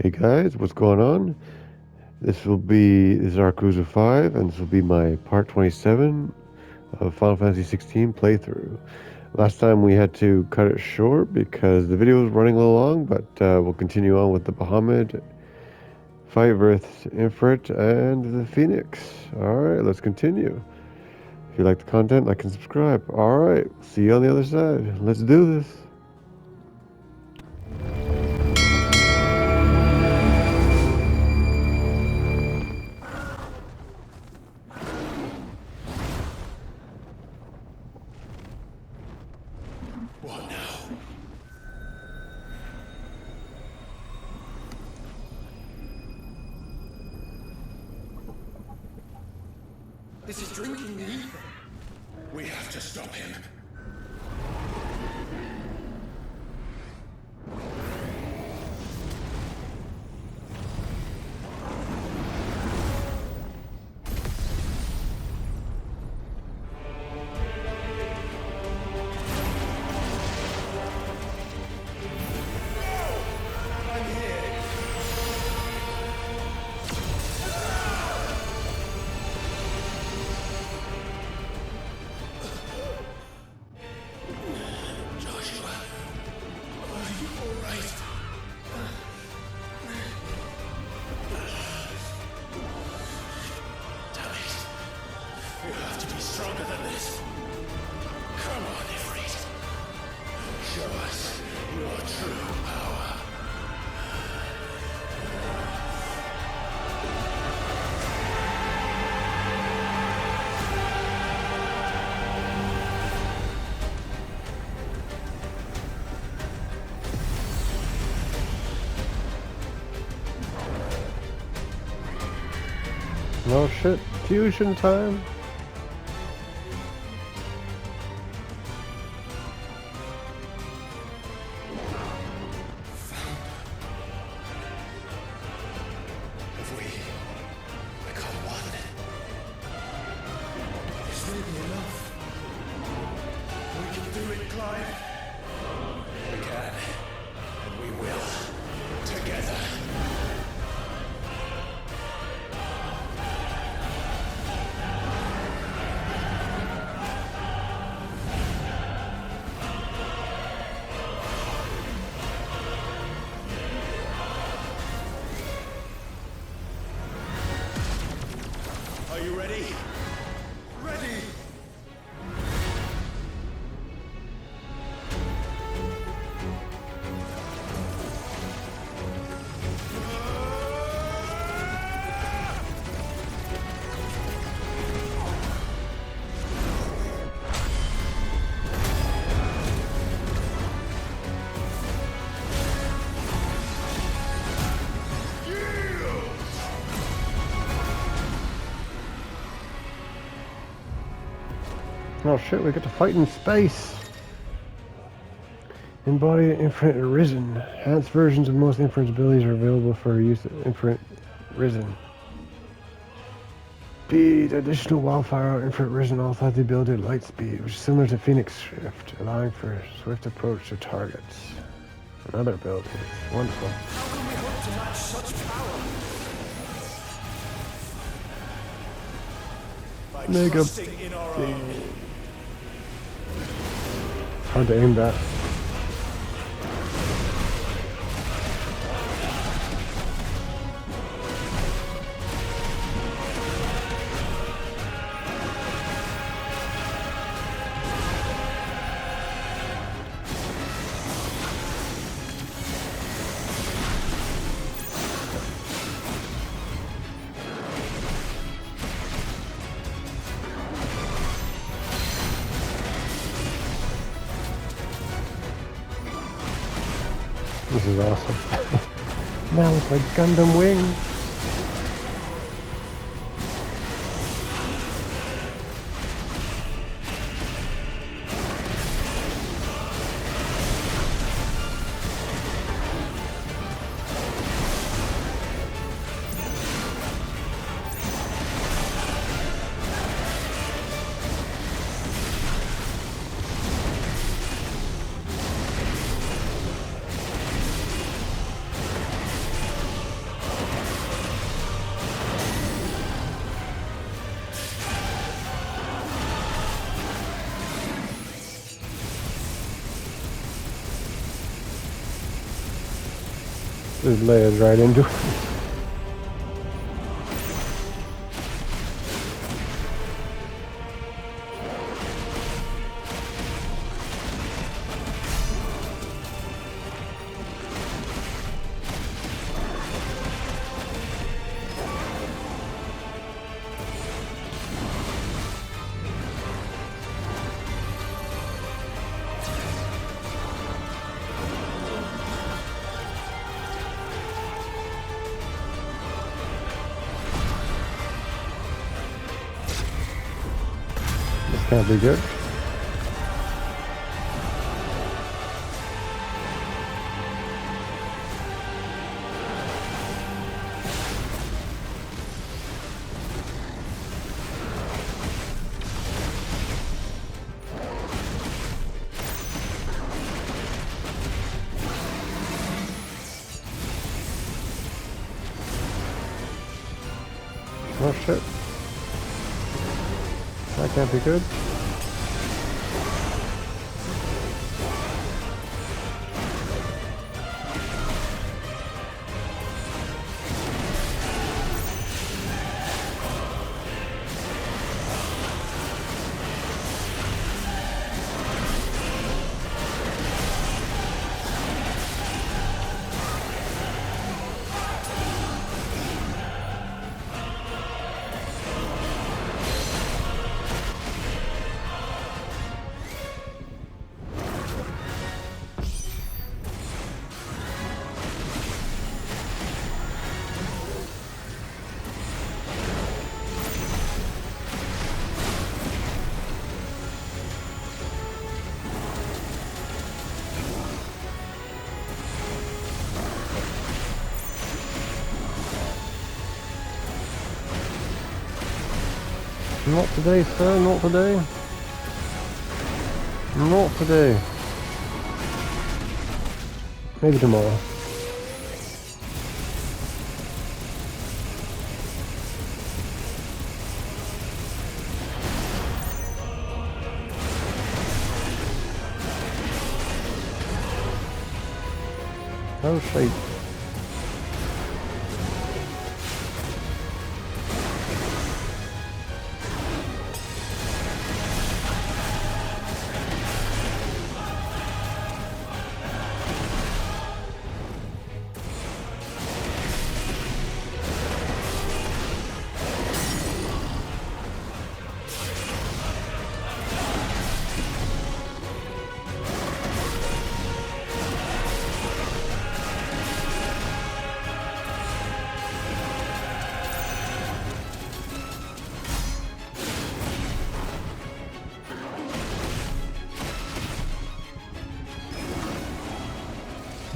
Hey guys, what's going on? This is our Cruiser 5, and this will be my part 27 of Final Fantasy 16 playthrough. Last time we had to cut it short because the video was running a little long, but we'll continue on with the Bahamut fight versus Ifrit and the Phoenix. Alright, let's continue. If you like the content, like and subscribe. Alright, see you on the other side. Let's do this. What now? This is drinking the ether. We have to stop him. You have to be stronger than this. Come on, Ifrit. Show us your true power. No shit, fusion time. If we become one, this may be enough. We can do it, Clive. We can, and we will. Together. Are you ready? Ready! Oh shit, we get to fight in space! Embodied Infinite Arisen. Enhanced versions of most Infinite's abilities are available for use at Infinite Risen. Speed. Additional wildfire Infinite Risen also has the ability of light speed, which is similar to Phoenix Shift, allowing for swift approach to targets. Another ability. Wonderful. How can we hope to match such power? By Mega trusting in our own. Hard to aim that. This is awesome. Now it's like Gundam Wing. Just layers right into it. This can't be good. Oh shit. That can't be good. Not today, sir, not today. Not today. Maybe tomorrow. Oh shit.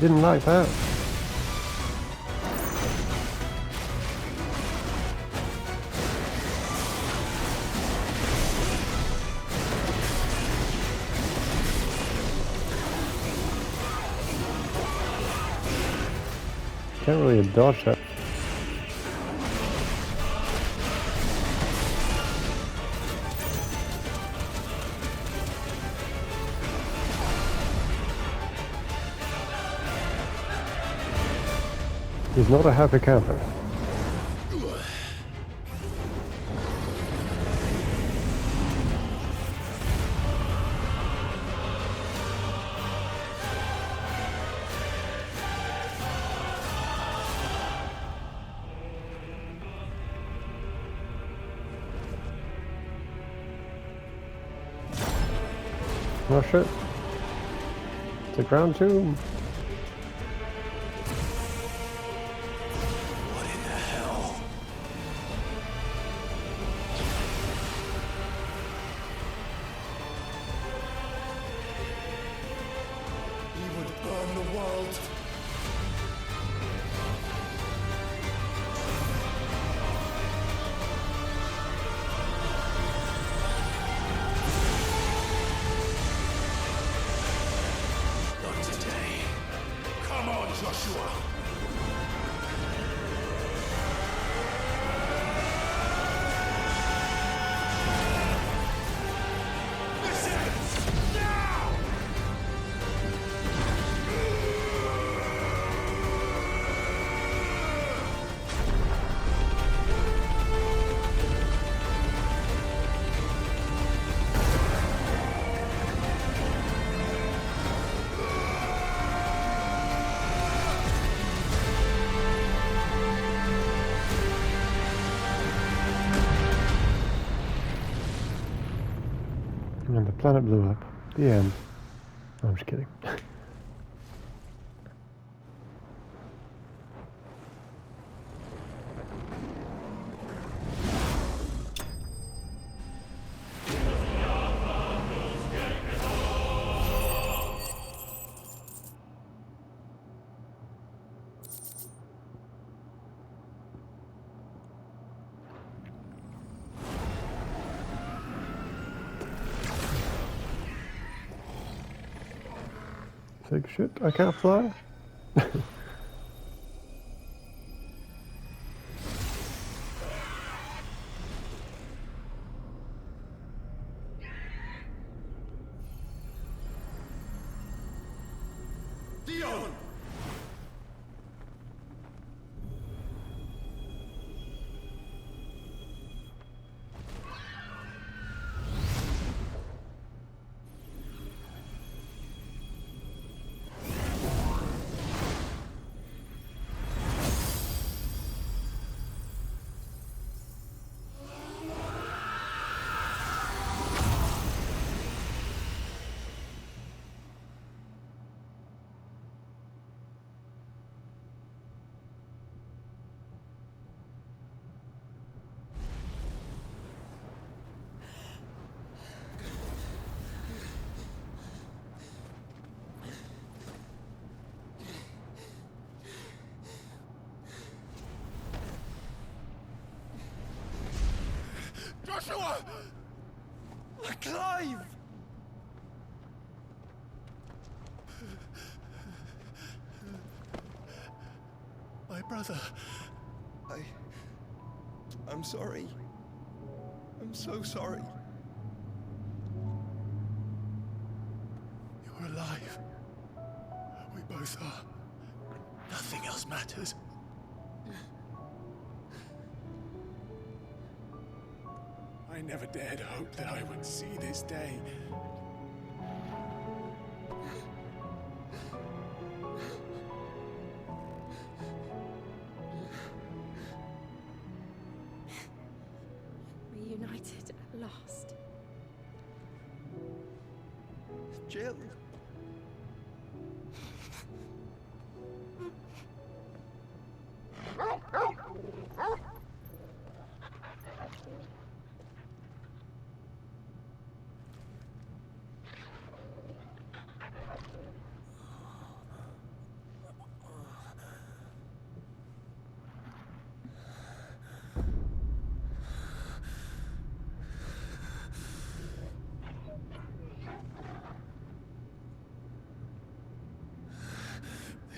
Didn't like that. Can't really dodge that. He's not a happy camper. Oh shit. It's a ground tube. What in the hell? He would burn the world. Not today. Come on, Joshua. Listen! Now! And the planet blew up. The end. No, I'm just kidding. Like, shit, I can't fly? Dion! Joshua! Clive! My brother. I'm sorry. I'm so sorry. You're alive. We both are. Nothing else matters. I never dared hope that I would see this day. Reunited at last. Jill.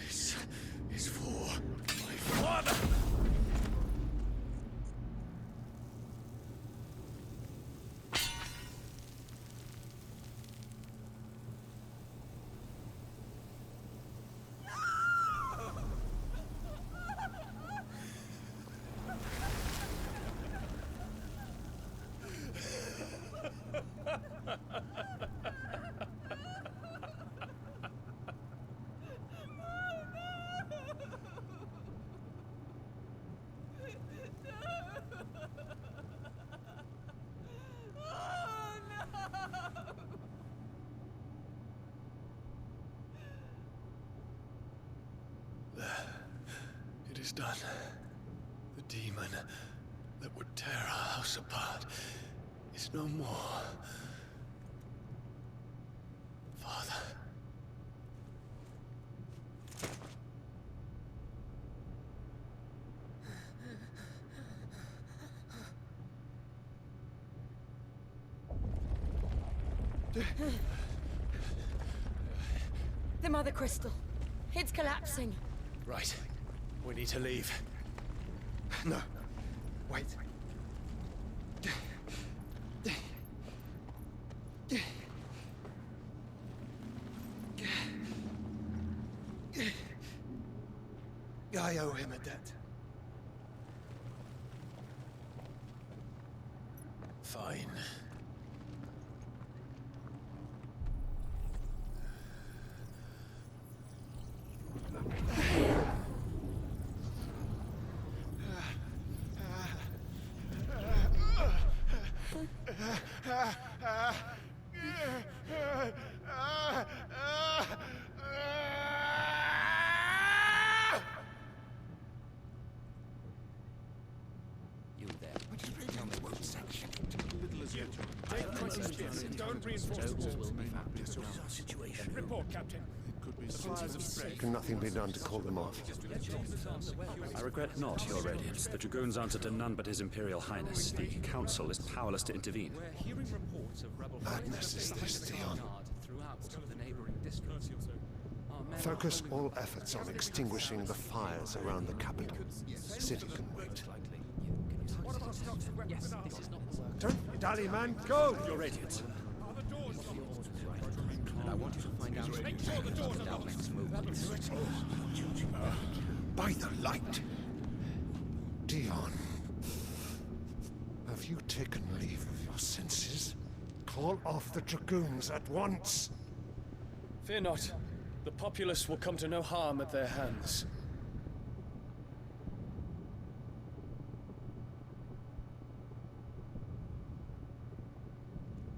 This is for my father. It is done. The demon that would tear our house apart is no more. Father. The Mother Crystal. It's collapsing. Right. We need to leave. No. Wait. I owe him a debt. Fine. Don't reinforce the report, Captain. Can nothing be done to call them off? I regret not, Your Radiance. The Dragoons answer to none but His Imperial Highness. The Council is powerless to intervene. Madness is this, Dion. Focus all efforts on extinguishing the fires around the capital. City can wait. Don't dally, man. Go! Your Radiance. Are the doors locked? And I want you to find out Make sure the doors are locked. next move. By the light! Dion. Have you taken leave of your senses? Call off the Dragoons at once! Fear not. The populace will come to no harm at their hands.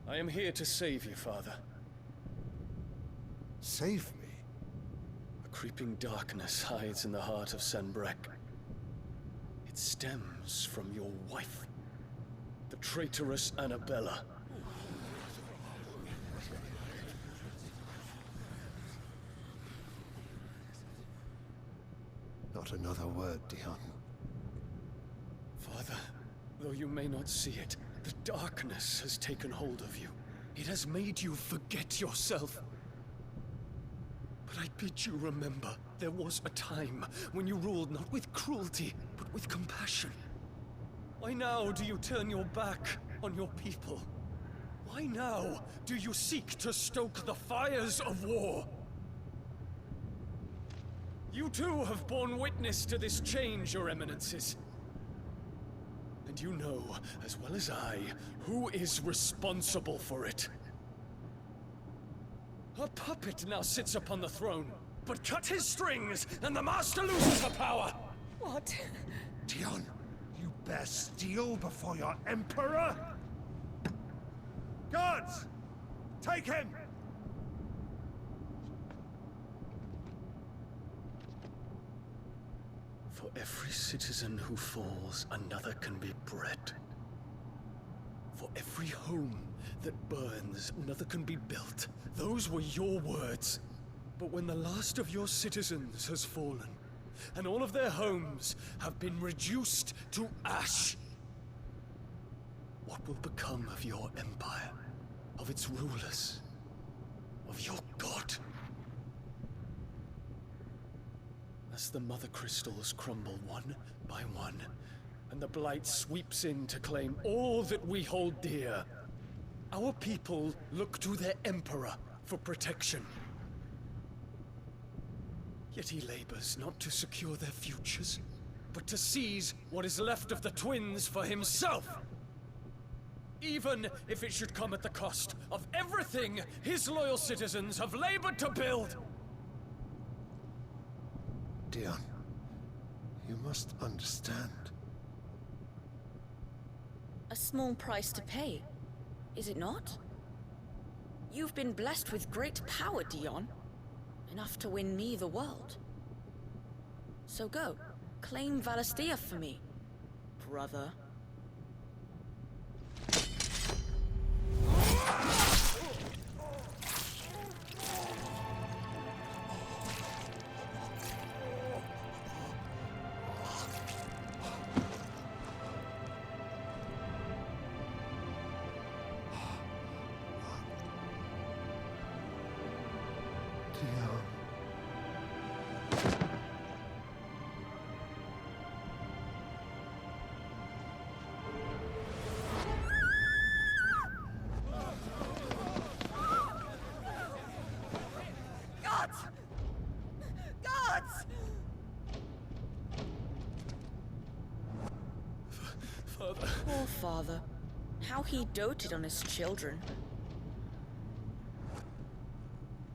I am here to save you, Father. Save me? A creeping darkness hides in the heart of Sanbreque. It stems from your wife, the traitorous Annabella. Not another word, Dion. Father, though you may not see it, the darkness has taken hold of you. It has made you forget yourself. But I bid you remember, there was a time when you ruled not with cruelty, but with compassion. Why now do you turn your back on your people? Why now do you seek to stoke the fires of war? You too have borne witness to this change, Your Eminences. And you know, as well as I, who is responsible for it. A puppet now sits upon the throne, but cut his strings, and the Master loses the power! What? Dion, you bear steel before your Emperor? Guards! Take him! For every citizen who falls, another can be bred. For every home that burns, another can be built. Those were your words. But when the last of your citizens has fallen, and all of their homes have been reduced to ash, what will become of your empire, of its rulers, of your god? As the Mother Crystals crumble one by one, and the Blight sweeps in to claim all that we hold dear, our people look to their Emperor for protection. Yet he labors not to secure their futures, but to seize what is left of the twins for himself. Even if it should come at the cost of everything his loyal citizens have labored to build. Dion, you must understand. A small price to pay, is it not? You've been blessed with great power, Dion. Enough to win me the world. So go, claim Valisthea for me, brother. Dion. Gods! Gods! Father. Poor father. How he doted on his children.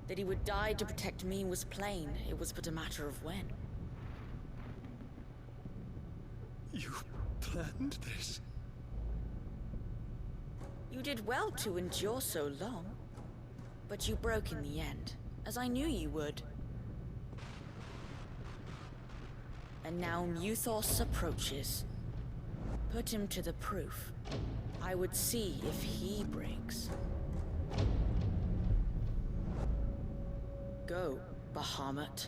That he would die to protect me was plain. It was but a matter of when. You planned this? You did well to endure so long. But you broke in the end, as I knew you would. And now Muthos approaches. Put him to the proof. I would see if he breaks. go, Bahamut.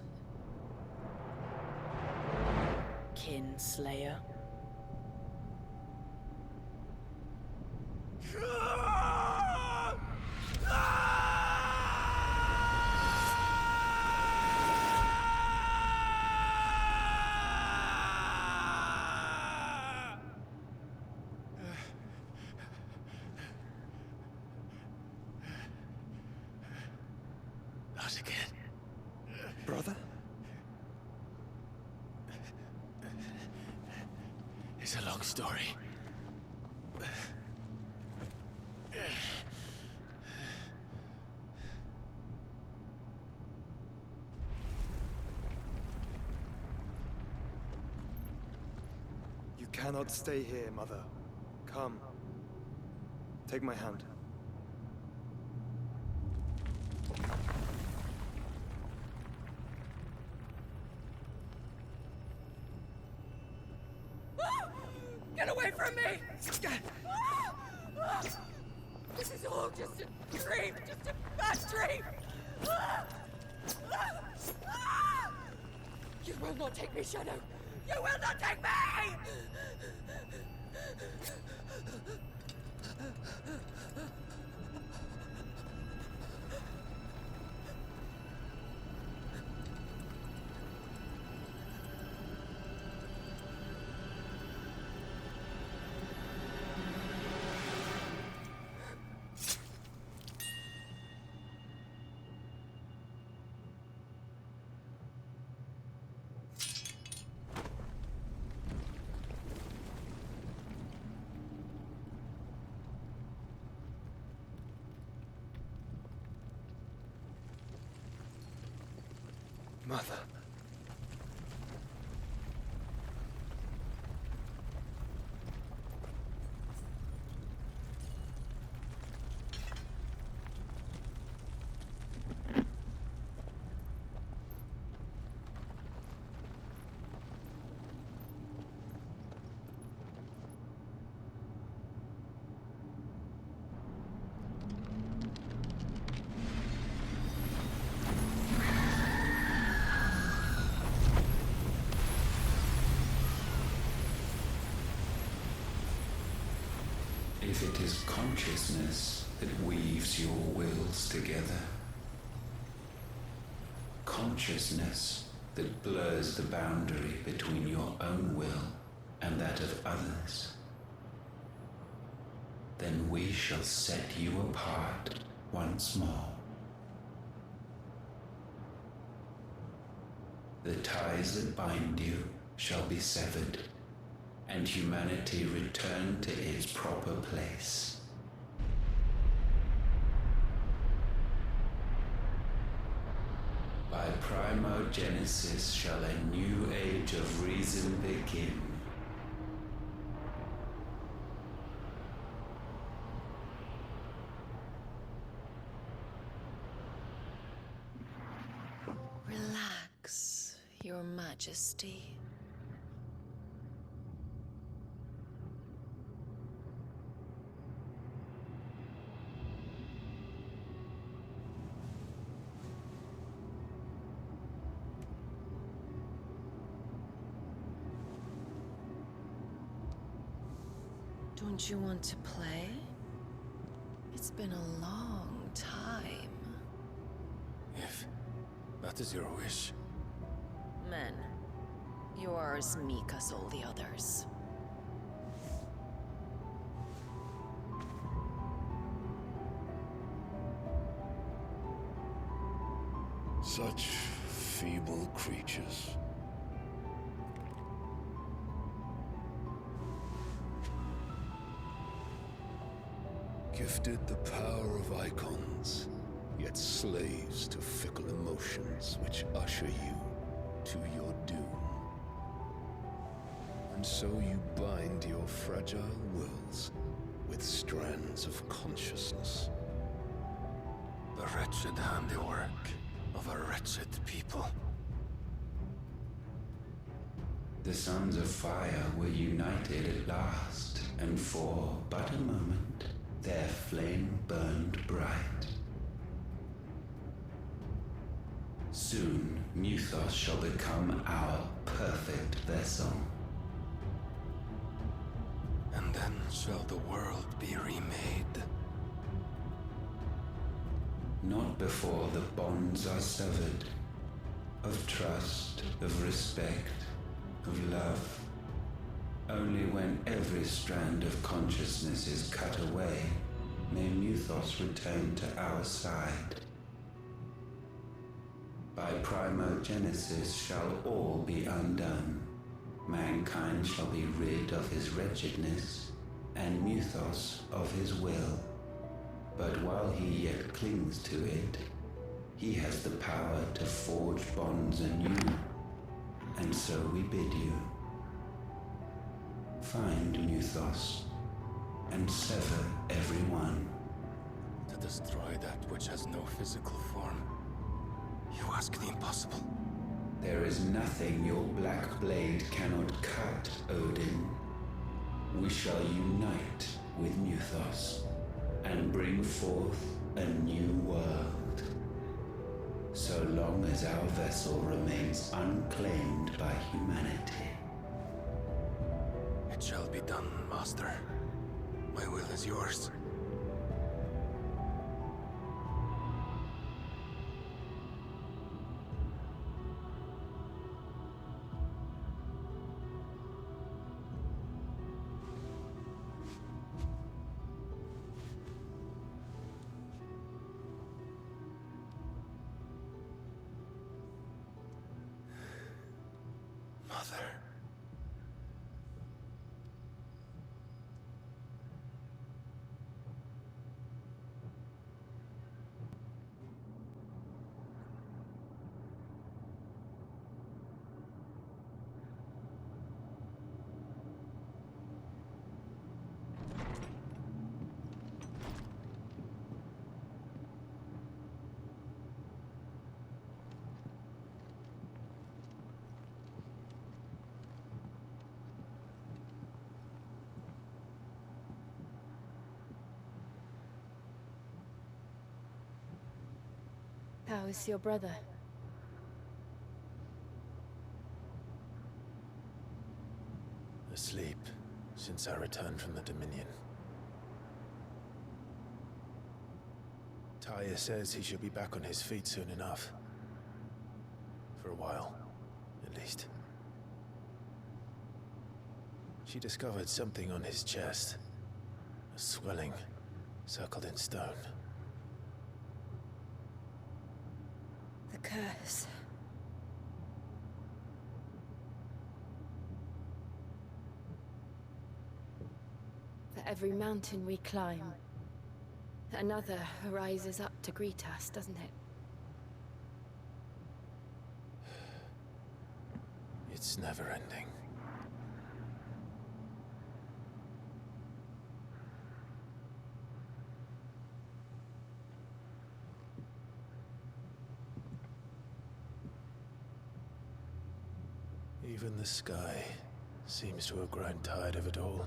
Kinslayer. Not again. Brother? It's a long story. You cannot stay here, Mother. Come. Take my hand. Get away from me! This is all just a dream, just a bad dream! You will not take me, Shadow! You will not take me! Mother. If it is consciousness that weaves your wills together, consciousness that blurs the boundary between your own will and that of others, then we shall set you apart once more. The ties that bind you shall be severed, and humanity return to its proper place. By primogenesis shall a new age of reason begin. Relax, Your Majesty. Don't you want to play? It's been a long time. If that is your wish. Men, you are as meek as all the others. Such feeble creatures. Gifted the power of Eikons, yet slaves to fickle emotions which usher you to your doom. And so you bind your fragile wills with strands of consciousness. The wretched handiwork of a wretched people. The sons of fire were united at last, and for but a moment their flame burned bright. Soon, Muthos shall become our perfect vessel. And then shall the world be remade. Not before the bonds are severed, of trust, of respect, of love. Only when every strand of consciousness is cut away, may Muthos return to our side. By primogenesis shall all be undone. Mankind shall be rid of his wretchedness, and Muthos of his will. But while he yet clings to it, he has the power to forge bonds anew. And so we bid you. Find Muthos, and sever everyone. To destroy that which has no physical form. You ask the impossible. There is nothing your black blade cannot cut, Odin. We shall unite with Muthos, and bring forth a new world. So long as our vessel remains unclaimed by humanity. It shall be done, Master. My will is yours. Mother. How is your brother? Asleep since I returned from the Dominion. Taya says he should be back on his feet soon enough. For a while, at least. She discovered something on his chest. A swelling, circled in stone. The curse. For every mountain we climb, another rises up to greet us, doesn't it? It's never ending. Even the sky seems to have grown tired of it all.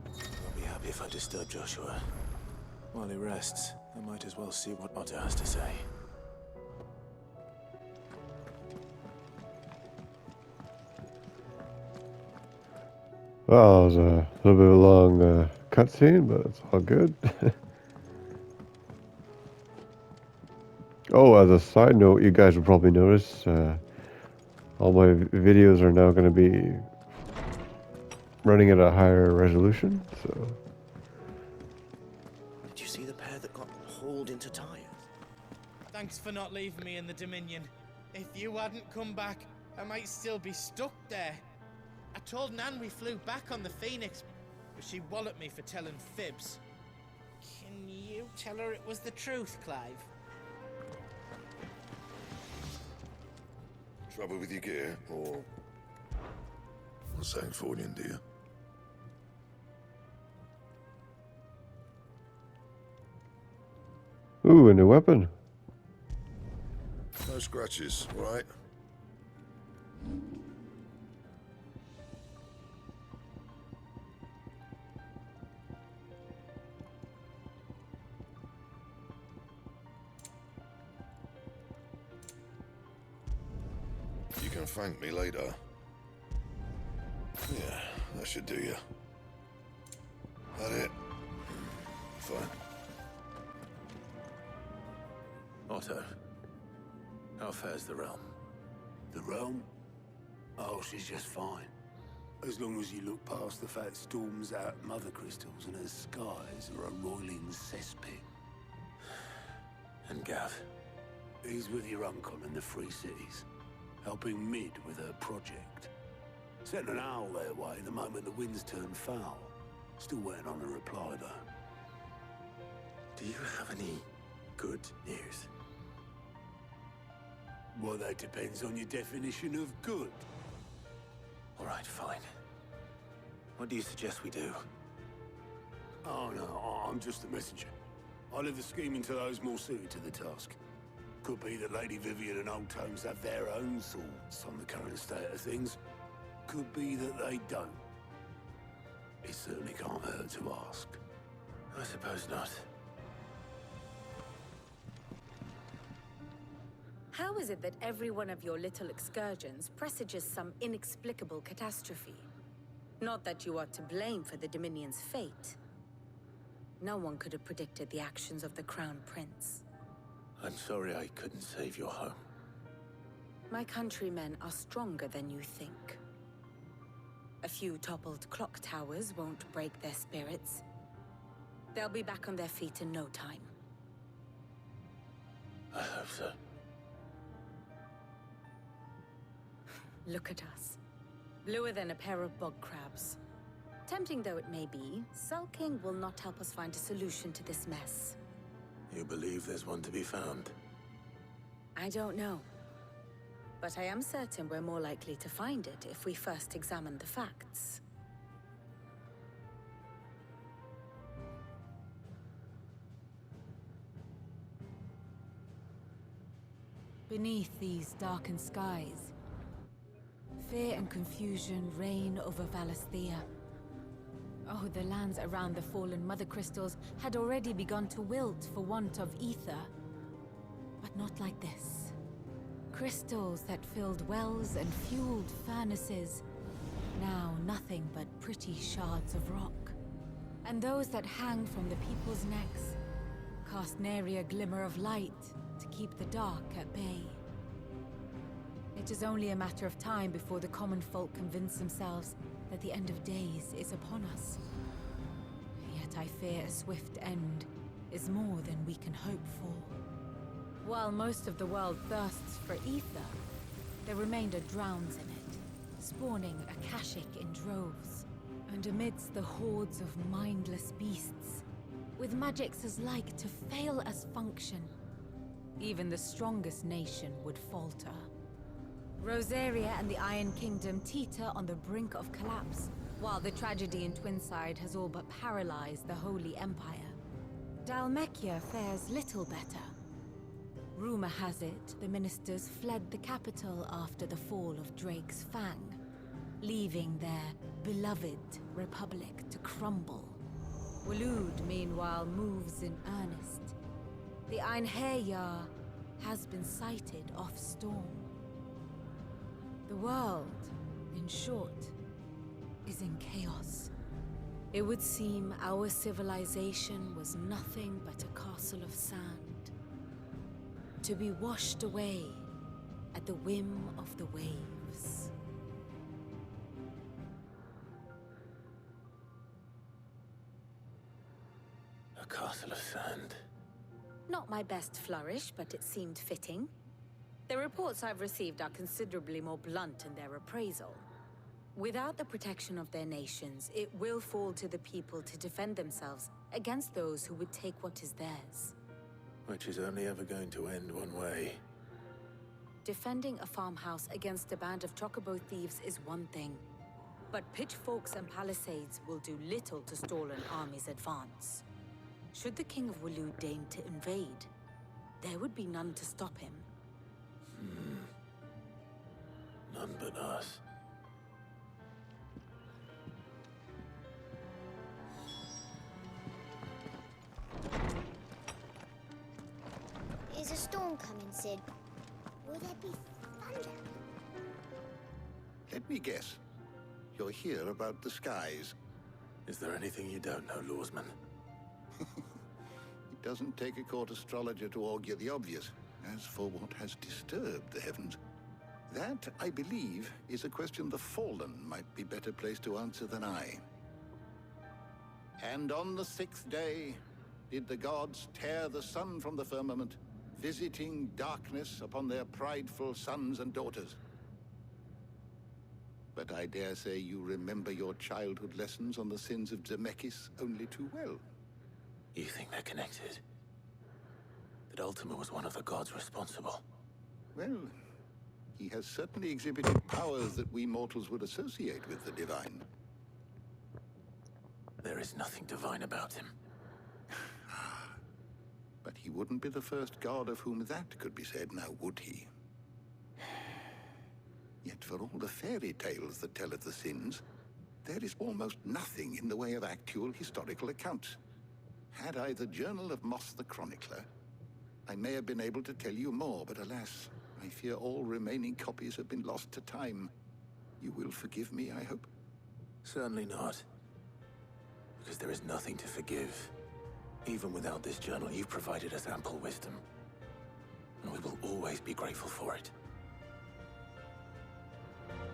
I'll be happy if I disturb Joshua. While he rests, I might as well see what Otter has to say. Well, it was a little bit of a long cutscene, but it's all good. Oh, as a side note, you guys will probably notice all my videos are now going to be running at a higher resolution. So, Did you see the pair that got hauled into Tyre? Thanks for not leaving me in the Dominion. If you hadn't come back, I might still be stuck there. I told Nan we flew back on the Phoenix, but she walloped me for telling fibs. Can you tell her it was the truth, Clive? Trouble with your gear, or Sancfordian, dear? ooh, a new weapon. scratches, right? You can thank me later. Yeah, that should do you. That it? Fine. Otto, how fares the realm? The realm? Oh, she's just fine. As long as you look past the fact storms out mother crystals and her skies are a roiling cesspit. And Gav? He's with your uncle in the Free Cities, helping Mid with her project. Sent an owl their way the moment the winds turned foul. Still waiting on a reply, though. Do you have any good news? Well, that depends on your definition of good. All right, fine. What do you suggest we do? Oh, no, I'm just a messenger. I leave the scheming to those more suited to the task. Could be that Lady Vivian and Old Tomes have their own thoughts on the current state of things. Could be that they don't. It certainly can't hurt to ask. I suppose not. How is it that every one of your little excursions presages some inexplicable catastrophe? Not that you are to blame for the Dominion's fate. No one could have predicted the actions of the Crown Prince. I'm sorry I couldn't save your home. My countrymen are stronger than you think. A few toppled clock towers won't break their spirits. They'll be back on their feet in no time. I hope so. Look at us. Bluer than a pair of bog crabs. Tempting though it may be, sulking will not help us find a solution to this mess. You believe there's one to be found? I don't know. But I am certain we're more likely to find it if we first examine the facts. Beneath these darkened skies, fear and confusion reign over Valisthea. Oh, the lands around the fallen mother crystals had already begun to wilt for want of ether. But not like this. Crystals that filled wells and fueled furnaces. Now nothing but pretty shards of rock. And those that hang from the people's necks cast nary a glimmer of light to keep the dark at bay. It is only a matter of time before the common folk convince themselves that the end of days is upon us. Yet I fear a swift end is more than we can hope for. While most of the world thirsts for ether, the remainder drowns in it, spawning Akashic in droves. And amidst the hordes of mindless beasts, with magics as like to fail as function, even the strongest nation would falter. Rosaria and the Iron Kingdom teeter on the brink of collapse, while the tragedy in Twinside has all but paralyzed the Holy Empire. Dalmekia fares little better. Rumor has it the ministers fled the capital after the fall of Drake's Fang, leaving their beloved republic to crumble. Waloed, meanwhile, moves in earnest. The Einherjar has been sighted off-storm. The world, in short, is in chaos. It would seem our civilization was nothing but a castle of sand, to be washed away at the whim of the waves. A castle of sand. Not my best flourish, but it seemed fitting. The reports I've received are considerably more blunt in their appraisal. Without the protection of their nations, it will fall to the people to defend themselves against those who would take what is theirs. Which is only ever going to end one way. Defending a farmhouse against a band of chocobo thieves is one thing, but pitchforks and palisades will do little to stall an army's advance. Should the King of Waloed deign to invade, there would be none to stop him. none but us. Is a storm coming, Sid? Will there be thunder? Let me guess. You're here about the skies. Is there anything you don't know, Lawsman? It doesn't take a court astrologer to augur the obvious. As for what has disturbed the heavens, that, I believe, is a question the Fallen might be better placed to answer than I. And on the 6th day, did the gods tear the sun from the firmament, visiting darkness upon their prideful sons and daughters. But I dare say you remember your childhood lessons on the sins of Zemeckis only too well. You think they're connected? That Ultima was one of the gods responsible? Well, he has certainly exhibited powers that we mortals would associate with the divine. There is nothing divine about him. But he wouldn't be the first god of whom that could be said, now would he? Yet for all the fairy tales that tell of the sins, there is almost nothing in the way of actual historical accounts. Had I the Journal of Moss the Chronicler, I may have been able to tell you more, but alas, I fear all remaining copies have been lost to time. You will forgive me, I hope? Certainly not. Because there is nothing to forgive. Even without this journal, you've provided us ample wisdom. And we will always be grateful for it.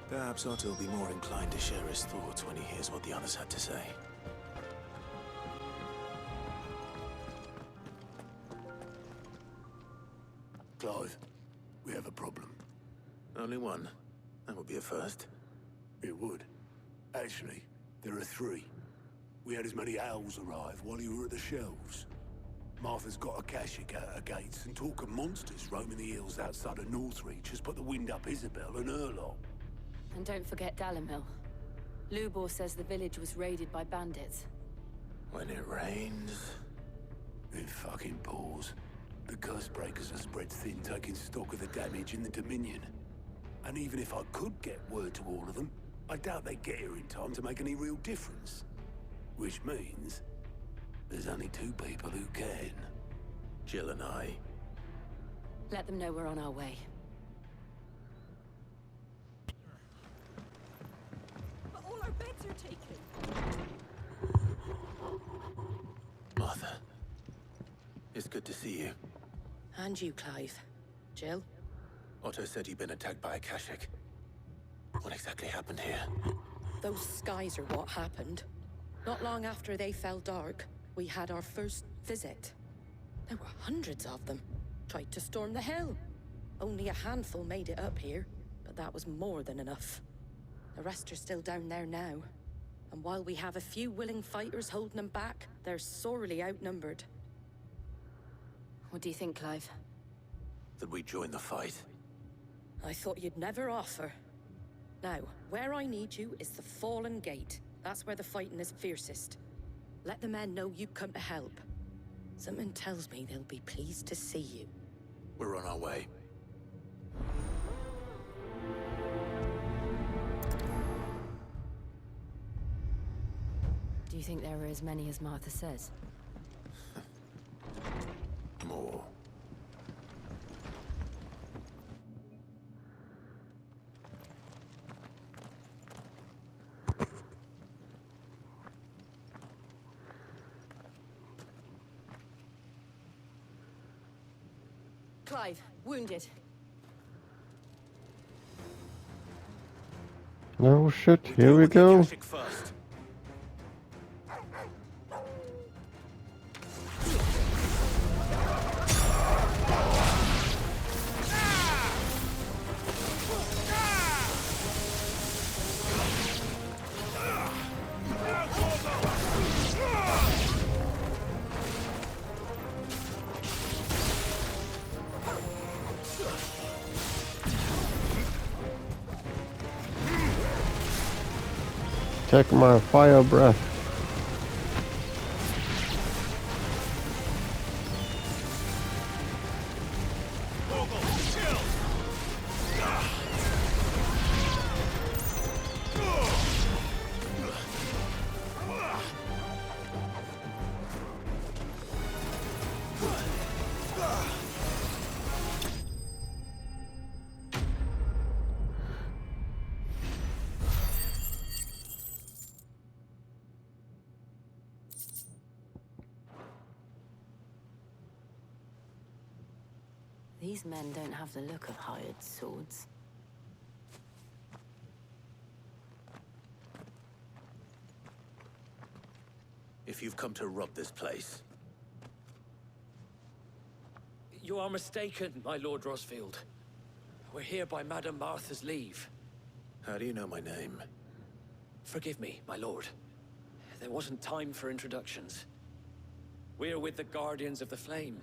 Perhaps Otto will be more inclined to share his thoughts when he hears what the others had to say. Clive, we have a problem. Only one. That would be a first. It would. Actually, there are 3. We had as many owls arrive while you were at the shelves. Martha's got a Akashic at her gates, and talk of monsters roaming the hills outside of Northreach has put the wind up Isabel and her lot. And don't forget Dalimil. Lubor says the village was raided by bandits. When it rains... It fucking pours. The curse breakers are spread thin, taking stock of the damage in the Dominion. And even if I could get word to all of them, I doubt they'd get here in time to make any real difference. Which means there's only 2 people who can. Jill and I. Let them know we're on our way. But all our beds are taken. Martha. It's good to see you. And you, Clive. Jill? Otto said you'd been attacked by Akashic. What exactly happened here? Those skies are what happened. Not long after they fell dark, we had our first visit. There were hundreds of them. Tried to storm the hill. Only a handful made it up here, but that was more than enough. The rest are still down there now. And while we have a few willing fighters holding them back, they're sorely outnumbered. What do you think, Clive? That we join the fight? I thought you'd never offer. Now, where I need you is the Fallen Gate. That's where the fighting is fiercest. Let the men know you come to help. Something tells me they'll be pleased to see you. We're on our way. Do you think there are as many as Martha says? More. Clive, wounded. Oh shit, here we go. First. Take my fire breath. These men don't have the look of hired swords. If you've come to rob this place... You are mistaken, my Lord Rosfield. We're here by Madame Martha's leave. How do you know my name? Forgive me, my lord. There wasn't time for introductions. We're with the Guardians of the Flame.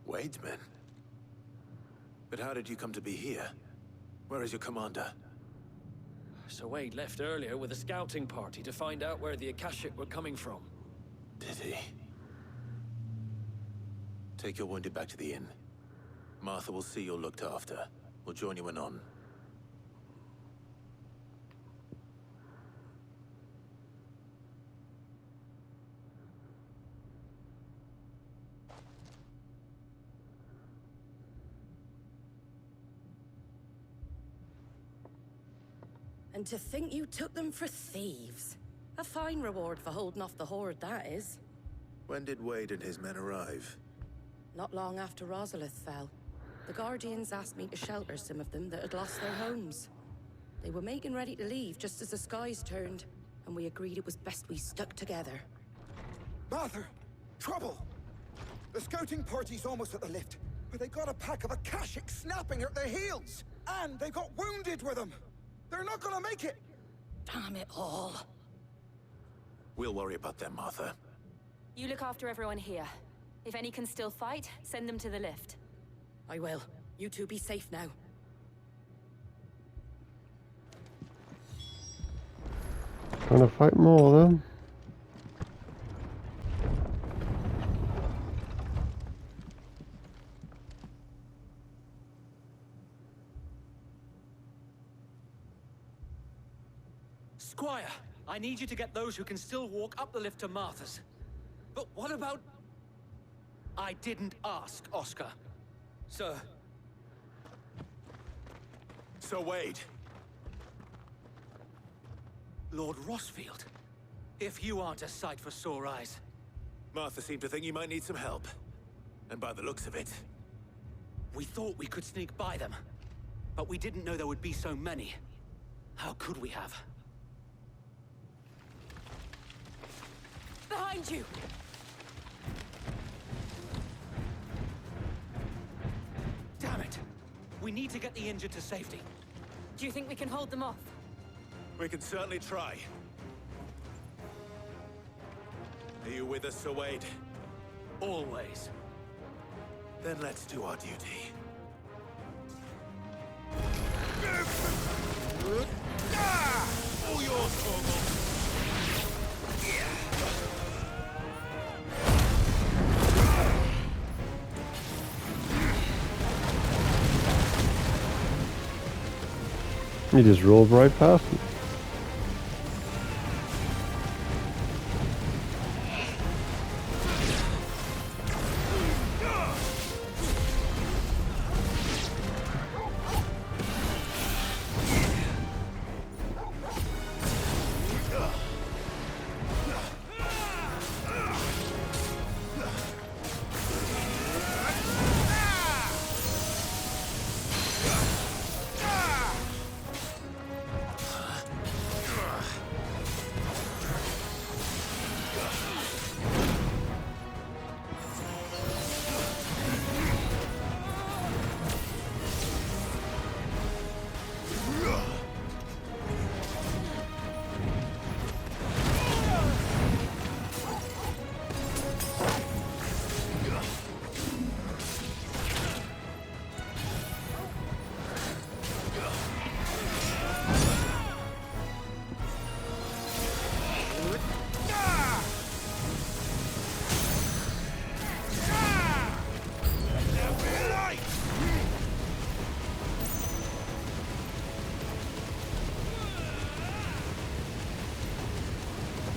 Wade's men? But how did you come to be here? Where is your commander? Sir Wade left earlier with a scouting party to find out where the Akashic were coming from. Did he? Take your wounded back to the inn. Martha will see you're looked after. We'll join you anon. And to think you took them for thieves. A fine reward for holding off the horde, that is. When did Wade and his men arrive? Not long after Rosalith fell. The Guardians asked me to shelter some of them that had lost their homes. They were making ready to leave just as the skies turned, and we agreed it was best we stuck together. Martha! Trouble! The scouting party's almost at the lift, but they got a pack of Akashic snapping at their heels! And they got wounded with them! They're not gonna make it! Damn it all. We'll worry about them, Martha. You look after everyone here. If any can still fight, send them to the lift. I will. You two be safe now. Gonna fight more then. Squire, I need you to get those who can still walk up the lift to Martha's. But what about... I didn't ask, Oscar. Sir. Sir Wade. Lord Rosfield. If you aren't a sight for sore eyes. Martha seemed to think you might need some help. And by the looks of it... We thought we could sneak by them. But we didn't know there would be so many. How could we have? Behind you! Damn it! We need to get the injured to safety. Do you think we can hold them off? We can certainly try. Are you with us, Sir Wade? Always. Then let's do our duty. All yours, Torgal. He just rolled right past me.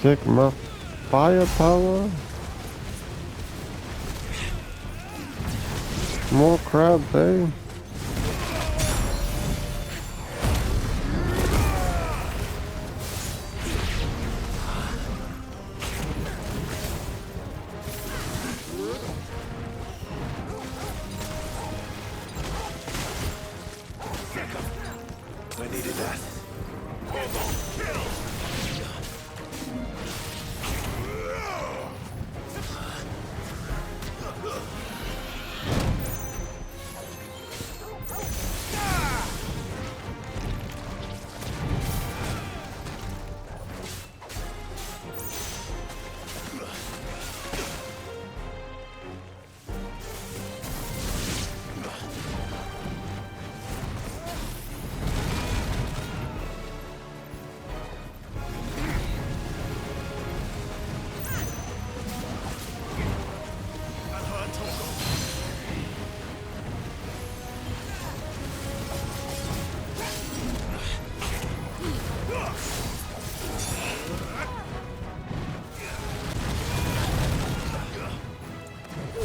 Check my firepower. More crabs, eh? I needed that.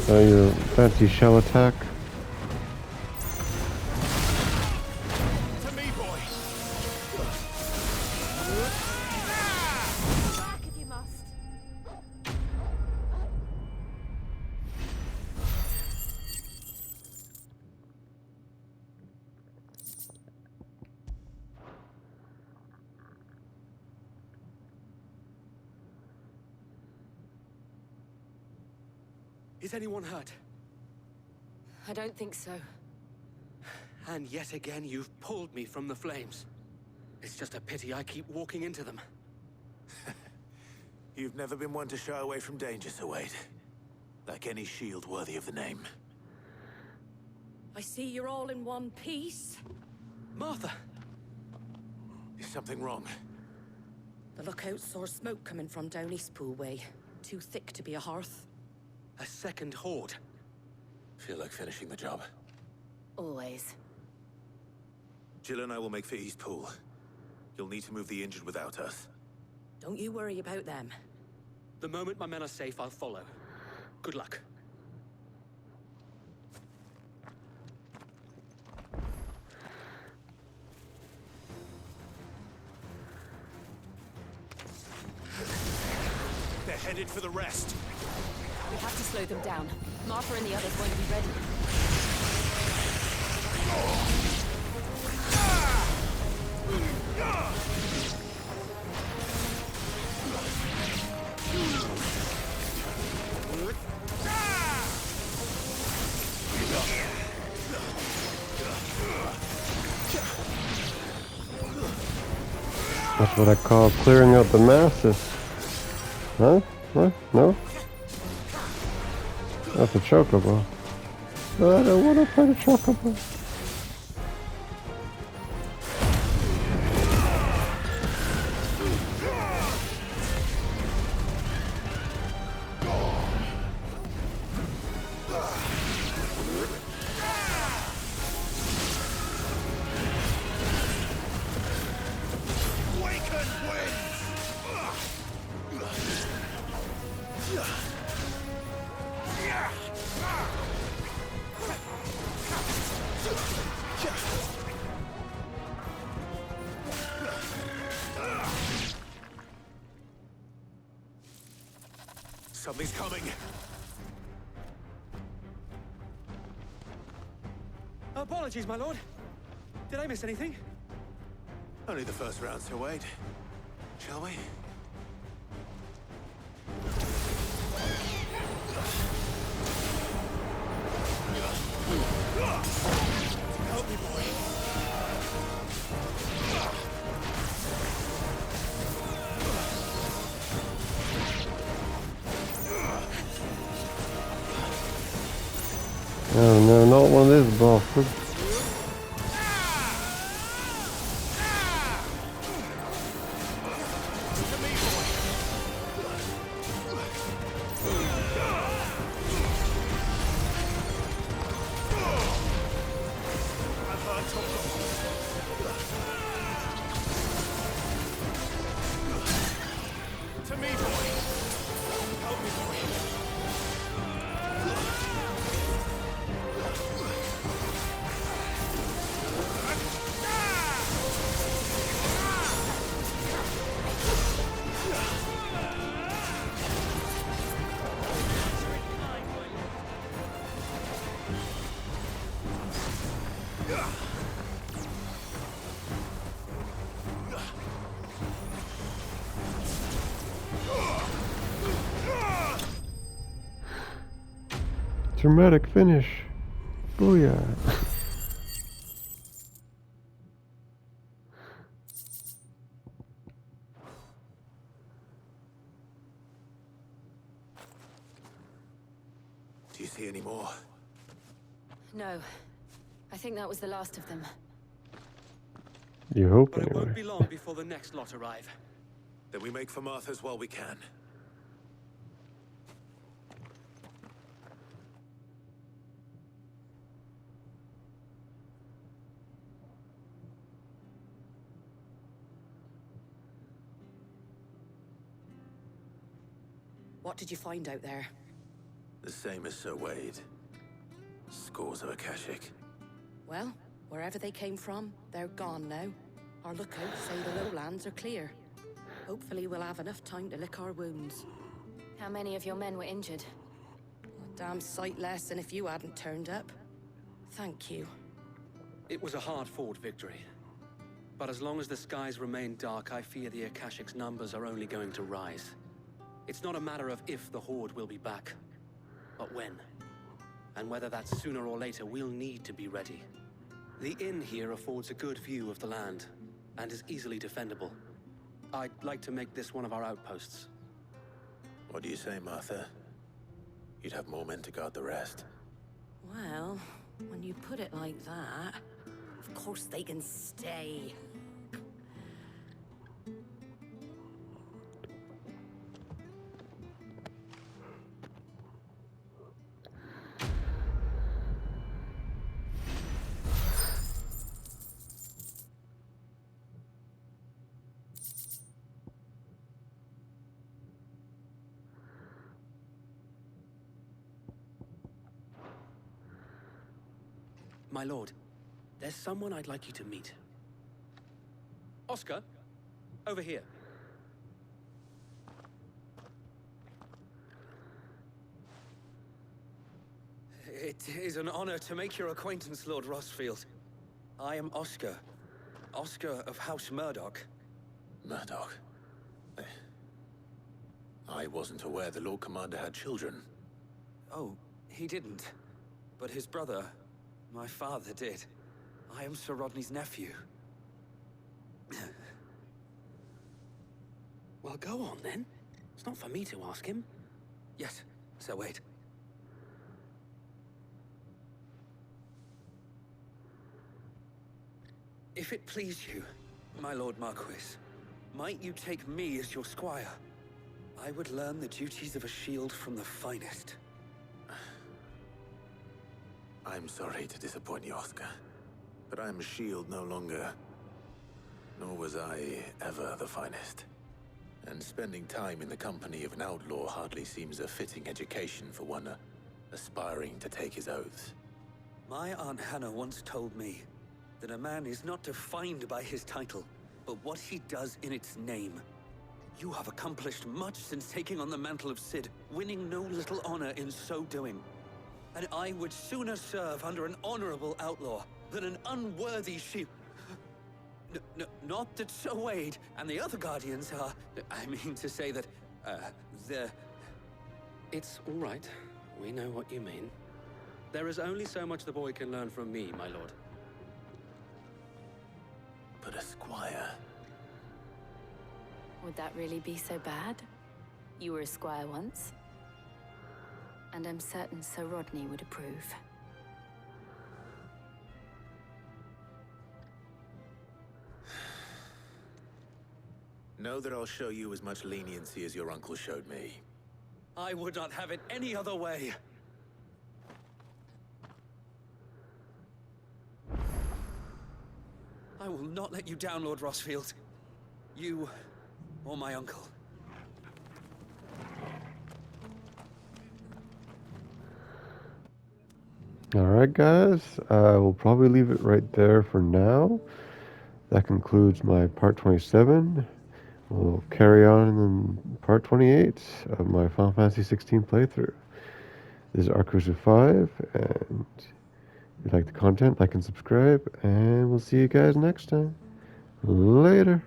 Your fancy shell attack. To me, boy. Back if you must. Is anyone hurt? I don't think so. And yet again, you've pulled me from the flames. It's just a pity I keep walking into them. You've never been one to shy away from danger, Sir Wade. Like any shield worthy of the name. I see you're all in one piece. Martha! Is something wrong? The lookout saw smoke coming from down Eastpool way. Too thick to be a hearth. A second horde. Feel like finishing the job. Always. Jill and I will make for Eastpool. You'll need to move the injured without us. Don't you worry about them. The moment my men are safe, I'll follow. Good luck. They're headed for the rest. We have to slow them down. Martha and the others won't be ready. That's what I call clearing out the masses. Huh? What? No? That's a chocobo. I don't want to fight a chocobo. Something's coming. Apologies, my lord. Did I miss anything? Only the first round, Sir Wade. Shall we? Help me, boy. Oh no, not one of these bastards. To me, boy. Help me, boy. Hermetic finish. Booyah. Do you see any more? No. I think that was the last of them. You hope, But it won't anyway. be long before the next lot arrive. Then we make for Martha's while we can. What did you find out there? The same as Sir Wade. Scores of Akashic. Well, wherever they came from, they're gone now. Our lookouts say the lowlands are clear. Hopefully we'll have enough time to lick our wounds. How many of your men were injured? A damn sight less than if you hadn't turned up. Thank you. It was a hard-fought victory. But as long as the skies remain dark, I fear the Akashic's numbers are only going to rise. It's not a matter of if the Horde will be back, but when. And whether that's sooner or later, we'll need to be ready. The inn here affords a good view of the land, and is easily defendable. I'd like to make this one of our outposts. What do you say, Martha? You'd have more men to guard the rest. Well, when you put it like that, of course they can stay. My lord, there's someone I'd like you to meet. Oscar, over here. It is an honor to make your acquaintance, Lord Rosfield. I am Oscar. Oscar of House Murdoch. Murdoch? I wasn't aware the Lord Commander had children. Oh, he didn't. But his brother, my father, did. I am Sir Rodney's nephew. Well, go on then. It's not for me to ask him. Yes, Sir Wade. If it please you, my Lord Marquis, might you take me as your squire? I would learn the duties of a shield from the finest. I'm sorry to disappoint you, Oscar, but I'm a shield no longer. Nor was I ever the finest. And spending time in the company of an outlaw hardly seems a fitting education for one aspiring to take his oaths. My Aunt Hannah once told me that a man is not defined by his title, but what he does in its name. You have accomplished much since taking on the mantle of Cid, winning no little honor in so doing. And I would sooner serve under an honorable outlaw than an unworthy sheep. Not that Sir Wade and the other Guardians are... I mean to say that, they're... It's all right. We know what you mean. There is only so much the boy can learn from me, my lord. But a squire... Would that really be so bad? You were a squire once. And I'm certain Sir Rodney would approve. Know that I'll show you as much leniency as your uncle showed me. I would not have it any other way. I will not let you down, Lord Rosfield. You or my uncle. Alright guys, we'll probably leave it right there for now. That concludes my part 27. We'll carry on in part 28 of my Final Fantasy 16 playthrough. This is FFXVI, and if you like the content, like and subscribe, and we'll see you guys next time. Later.